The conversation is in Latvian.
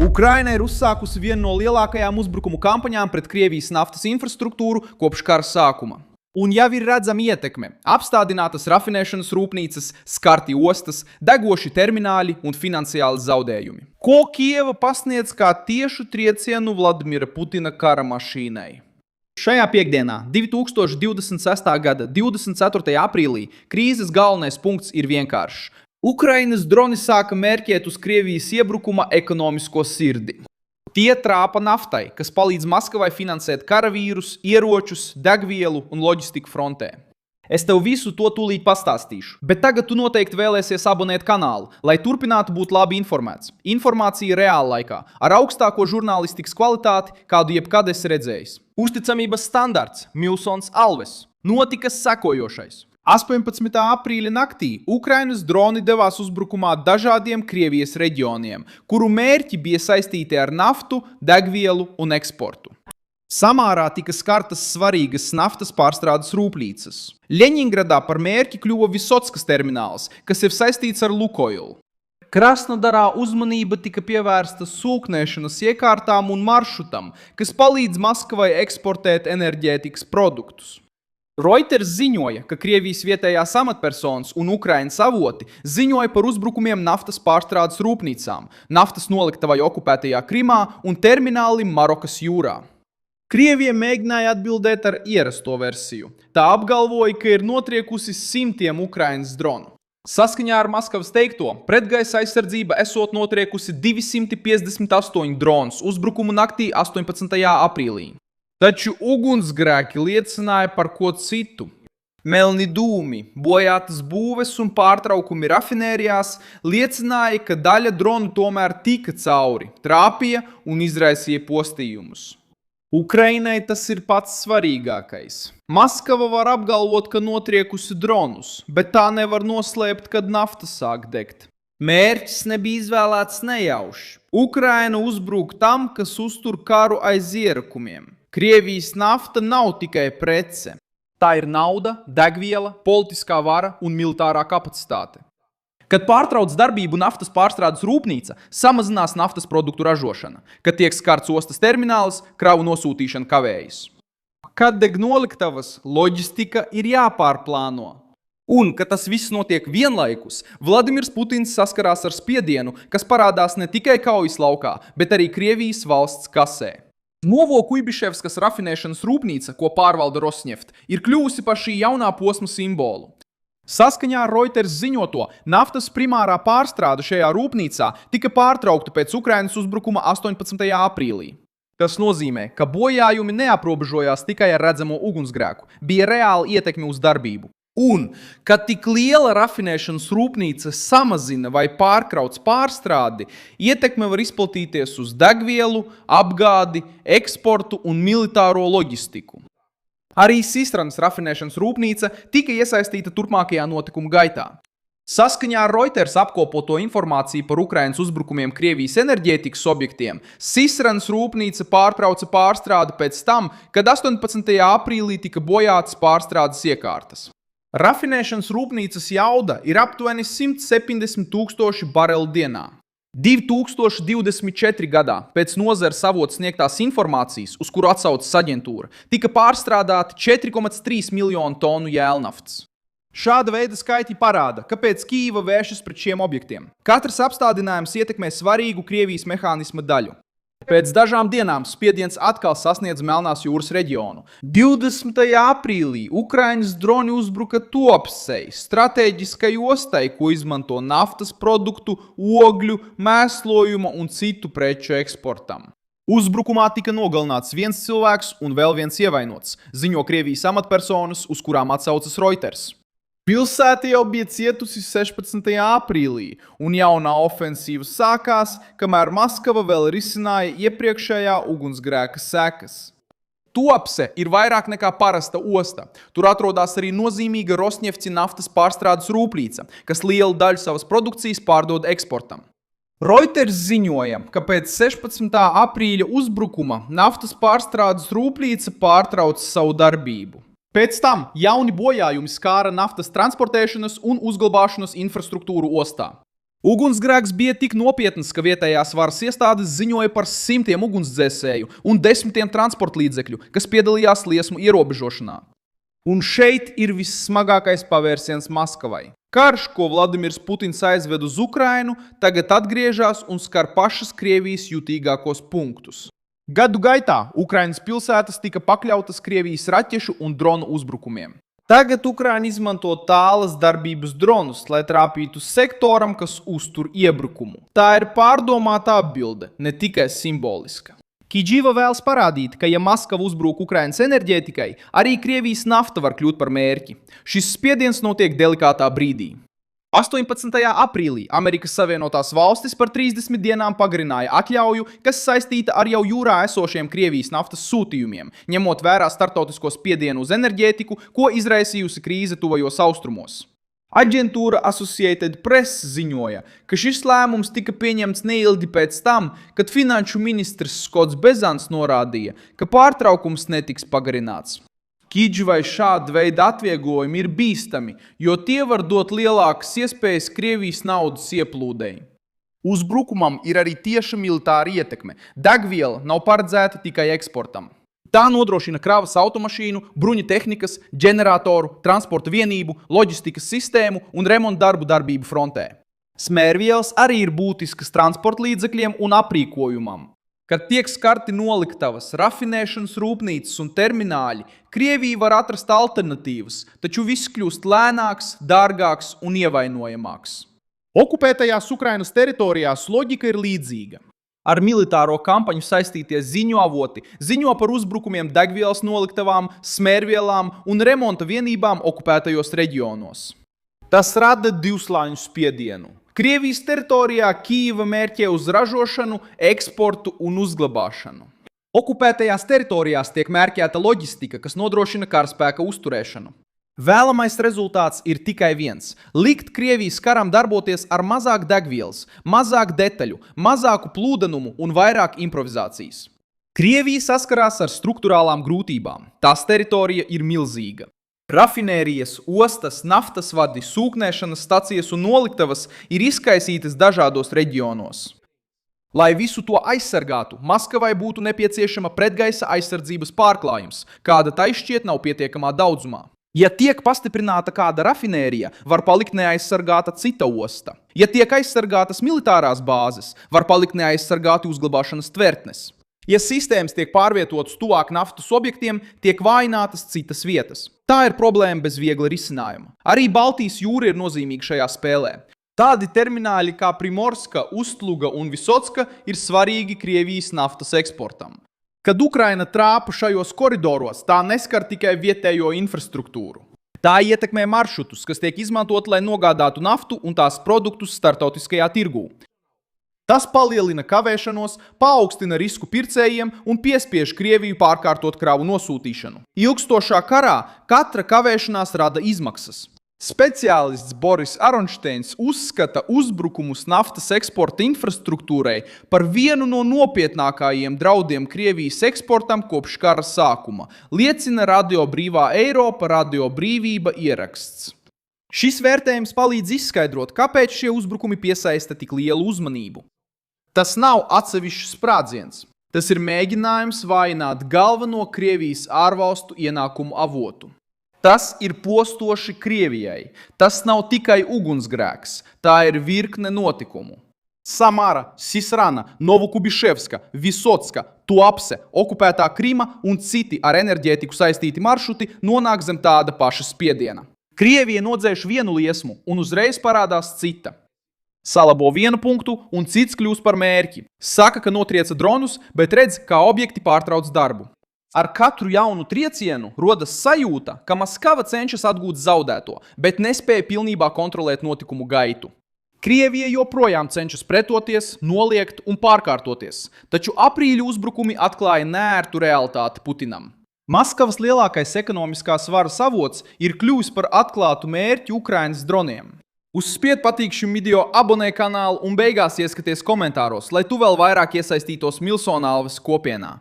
Ukraina ir uzsākusi vienu no lielākajām uzbrukumu kampaņām pret Krievijas naftas infrastruktūru kopš kara sākuma. Un jau ir redzama ietekme – apstādinātas rafinēšanas rūpnīcas, skarti ostas, degoši termināļi un finansiāli zaudējumi. Ko Kieva pasniedz kā tiešu triecienu Vladimira Putina kara mašīnai? Šajā piekdienā, 2026. gada 24. aprīlī, krīzes galvenais punkts ir vienkāršs. Ukrainas droni sāka mērķēt uz Krievijas iebrukuma ekonomisko sirdi. Tie trāpa naftai, kas palīdz Maskavai finansēt karavīrus, ieročus, degvielu un loģistiku frontē. Es tev visu to tūlīt pastāstīšu, bet tagad tu noteikti vēlēsies abonēt kanālu, lai turpinātu būt labi informēts. Informācija reāla laikā, ar augstāko žurnālistikas kvalitāti, kādu jebkad esi redzējis. Uzticamības standarts Milsons Alves. Notika sekojošais. 18. aprīļa naktī Ukrainas droni devās uzbrukumā dažādiem Krievijas reģioniem, kuru mērķi bija saistīti ar naftu, degvielu un eksportu. Samārā tika skartas svarīgas naftas pārstrādes rūpnīcas. Ļeņingradā par mērķi kļuva Visotskas termināls, kas ir saistīts ar Lukoilu. Krasnodarā uzmanība tika pievērsta sūknēšanas iekārtām un maršrutam, kas palīdz Maskavai eksportēt enerģētikas produktus. Reuters ziņoja, ka Krievijas vietējās amatpersonas un Ukrainas avoti ziņoja par uzbrukumiem naftas pārstrādes rūpnīcām, naftas noliktavai okupētajā Krimā un terminālim Marokas jūrā. Krievija mēģināja atbildēt ar ierasto versiju. Tā apgalvoja, ka ir notriekusi simtiem Ukrainas dronu. Saskaņā ar Maskavas teikto, pretgaisa aizsardzība esot notriekusi 258 dronus uzbrukumu naktī 18. aprīlī. Taču ugunsgrēki liecināja par ko citu. Melni dūmi, bojātas būves un pārtraukumi rafinērijās liecināja, ka daļa dronu tomēr tika cauri, trāpīja un izraisīja postījumus. Ukrainai tas ir pats svarīgākais. Maskava var apgalvot, ka notriekusi dronus, bet tā nevar noslēpt, kad nafta sāk degt. Mērķis nebija izvēlēts nejauši. Ukraina uzbruk tam, kas uztur karu aiz ierakumiem. Krievijas nafta nav tikai prece. Tā ir nauda, degviela, politiskā vara un militārā kapacitāte. Kad pārtrauc darbību naftas pārstrādes rūpnīca, samazinās naftas produktu ražošana. Kad tiek skarts ostas termināls, kravu nosūtīšana kavējas. Kad deg noliktavas, loģistika ir jāpārplāno. Un, kad tas viss notiek vienlaikus, Vladimirs Putins saskarās ar spiedienu, kas parādās ne tikai kaujas laukā, bet arī Krievijas valsts kasē. Novo-Kuibiševskas rafinēšanas rūpnīca, ko pārvalda Rosneft, ir kļuvusi par šī jaunā posma simbolu. Saskaņā ar Reuters ziņoto, naftas primārā pārstrāde šajā rūpnīcā tika pārtraukta pēc Ukrainas uzbrukuma 18. aprīlī. Tas nozīmē, ka bojājumi neaprobežojās tikai ar redzamo ugunsgrēku, bija reāla ietekme uz darbību. Un, kad tik liela rafinēšanas rūpnīca samazina vai pārkrauc pārstrādi, ietekme var izplatīties uz degvielu, apgādi, eksportu un militāro loģistiku. Arī Sistranas rafinēšanas rūpnīca tika iesaistīta turpmākajā notikuma gaitā. Saskaņā ar Reuters apkopoto informāciju par Ukrainas uzbrukumiem Krievijas enerģētikas objektiem, Sistranas rūpnīca pārtrauca pārstrādi pēc tam, kad 18. aprīlī tika bojātas pārstrādes iekārtas. Rafinēšanas rūpnīcas jauda ir aptuveni 170,000 barelu dienā. 2024. gadā pēc nozares avotu sniegtās informācijas, uz kuru atsaucas aģentūra, tika pārstrādāti 4,3 miljonu tonu jēlnaftas. Šāda veida skaitļi parāda, kāpēc Kīva vēršas pret šiem objektiem. Katrs apstādinājums ietekmē svarīgu Krievijas mehānisma daļu. Pēc dažām dienām spiediens atkal sasniedz Melnās jūras reģionu. 20. aprīlī Ukrainas droni uzbruka Tuopsei, stratēģiskai ostai, ko izmanto naftas produktu, ogļu, mēslojuma un citu preču eksportam. Uzbrukumā tika nogalināts viens cilvēks un vēl viens ievainots, ziņo Krievijas amatpersonas, uz kurām atsaucas Reuters. Pilsēta jau bija cietusi 16. aprīlī, un jaunā ofensīva sākās, kamēr Maskava vēl risināja iepriekšējā ugunsgrēka sekas. Tuopse ir vairāk nekā parasta osta. Tur atrodas arī nozīmīga Rosnefti naftas pārstrādes rūpnīca, kas lielu daļu savas produkcijas pārdod eksportam. Reuters ziņoja, ka pēc 16. aprīļa uzbrukuma naftas pārstrādes rūpnīca pārtrauca savu darbību. Pēc tam jauni bojājumi skāra naftas transportēšanas un uzglabāšanas infrastruktūru ostā. Ugunsgrēks bija tik nopietns, ka vietējās varas iestādes ziņoja par 100 ugunsdzēsēju un 10 transporta līdzekļu, kas piedalījās liesmu ierobežošanā. Un šeit ir vissmagākais pavērsiens Maskavai. Karš, ko Vladimirs Putins aizved uz Ukrainu, tagad atgriežas un skar pašas Krievijas jutīgākos punktus. Gadu gaitā Ukrainas pilsētas tika pakļautas Krievijas raķešu un dronu uzbrukumiem. Tagad Ukraina izmanto tālas darbības dronus, lai trāpītu sektoram, kas uztur iebrukumu. Tā ir pārdomāta atbilde, ne tikai simboliska. Kidživa vēlas parādīt, ka ja Maskava uzbrūk Ukrainas enerģētikai, arī Krievijas nafta var kļūt par mērķi. Šis spiediens notiek delikātā brīdī. 18. aprīlī Amerikas Savienotās valstis par 30 dienām pagarināja atļauju, kas saistīta ar jau jūrā esošiem Krievijas naftas sūtījumiem, ņemot vērā starptautisko spiedienu uz enerģētiku, ko izraisījusi krīze tuvajos austrumos. Aģentūra Associated Press ziņoja, ka šis lēmums tika pieņemts neilgi pēc tam, kad finanšu ministrs Skots Bezants norādīja, ka pārtraukums netiks pagarināts. Kidživai šāda veida atvieglojumi ir bīstami, jo tie var dot lielākas iespējas Krievijas naudas ieplūdei. Uzbrukumam ir arī tieša militāra ietekme. Degviela nav paredzēta tikai eksportam. Tā nodrošina kravas automašīnu, bruņu tehnikas, ģeneratoru, transporta vienību, loģistikas sistēmu un remonta darbību frontē. Smērvielas arī ir būtiskas transporta līdzekļiem un aprīkojumam. Kad tiek skarti noliktavas, rafinēšanas rūpnīcas un termināļi, Krievija var atrast alternatīvas, taču viss kļūst lēnāks, dārgāks un ievainojamāks. Okupētajās Ukrainas teritorijās loģika ir līdzīga. Ar militāro kampaņu saistītie ziņu avoti ziņo par uzbrukumiem degvielas noliktavām, smērvielām un remonta vienībām okupētajos reģionos. Tas rada divslāņu spiedienu. Krievijas teritorijā Kijeva mērķē uz ražošanu, eksportu un uzglabāšanu. Okupētajās teritorijās tiek mērķēta loģistika, kas nodrošina karaspēka uzturēšanu. Vēlamais rezultāts ir tikai viens – likt Krievijas karam darboties ar mazāk degvielas, mazāk detaļu, mazāku plūdenumu un vairāk improvizācijas. Krievija saskarās ar strukturālām grūtībām. Tās teritorija ir milzīga. Rafinērijas, ostas, naftas vadi, sūknēšanas stacijas un noliktavas ir izkaisītas dažādos reģionos. Lai visu to aizsargātu, Maskavai būtu nepieciešama pretgaisa aizsardzības pārklājums, kāda tai šķiet nav pietiekamā daudzumā. Ja tiek pastiprināta kāda rafinērija, var palikt neaizsargāta cita osta. Ja tiek aizsargātas militārās bāzes, var palikt neaizsargāti uzglabāšanas tvertnes. Ja sistēmas tiek pārvietotas tuvāk naftas objektiem, tiek vājinātas citas vietas. Tā ir problēma bez viegla risinājuma. Arī Baltijas jūra ir nozīmīga šajā spēlē. Tādi termināļi kā Primorska, Ustluga un Visotska ir svarīgi Krievijas naftas eksportam. Kad Ukraina trāpa šajos koridoros, tā neskar tikai vietējo infrastruktūru. Tā ietekmē maršrutus, kas tiek izmantot, lai nogādātu naftu un tās produktus startautiskajā tirgū. Tas palielina kavēšanos, paaugstina risku pircējiem un piespiež Krieviju pārkārtot kravu nosūtīšanu. Ilgstošā karā katra kavēšanās rada izmaksas. Speciālists Boris Aronšteins uzskata uzbrukumus naftas eksporta infrastruktūrai par vienu no nopietnākajiem draudiem Krievijas eksportam kopš kara sākuma, liecina Radio Brīvā Eiropa, Radio Brīvība ieraksts. Šis vērtējums palīdz izskaidrot, kāpēc šie uzbrukumi piesaista tik lielu uzmanību. Tas nav atsevišķs sprādziens. Tas ir mēģinājums vājināt galveno Krievijas ārvalstu ienākumu avotu. Tas ir postoši Krievijai. Tas nav tikai ugunsgrēks, tā ir virkne notikumu. Samara, Sisrana, Novokubiševska, Visotska, Tuapse, okupētā Krima un citi ar enerģētiku saistīti maršruti nonāk zem tāda paša spiediena. Krievija nodzēš vienu liesmu un uzreiz parādās cita. Salabo vienu punktu un cits kļūs par mērķi. Saka, ka notrieca dronus, bet redz, kā objekti pārtrauc darbu. Ar katru jaunu triecienu rodas sajūta, ka Maskava cenšas atgūt zaudēto, bet nespēja pilnībā kontrolēt notikumu gaitu. Krievija joprojām cenšas pretoties, noliegt un pārkārtoties, taču aprīļa uzbrukumi atklāja neērtu realitāti Putinam. Maskavas lielākais ekonomiskās varas avots ir kļuvis par atklātu mērķi Ukrainas droniem. Uzspied patīk šim video, abonē kanālu un beigās ieskaties komentāros, lai tu vēl vairāk iesaistītos Milsonalves kopienā.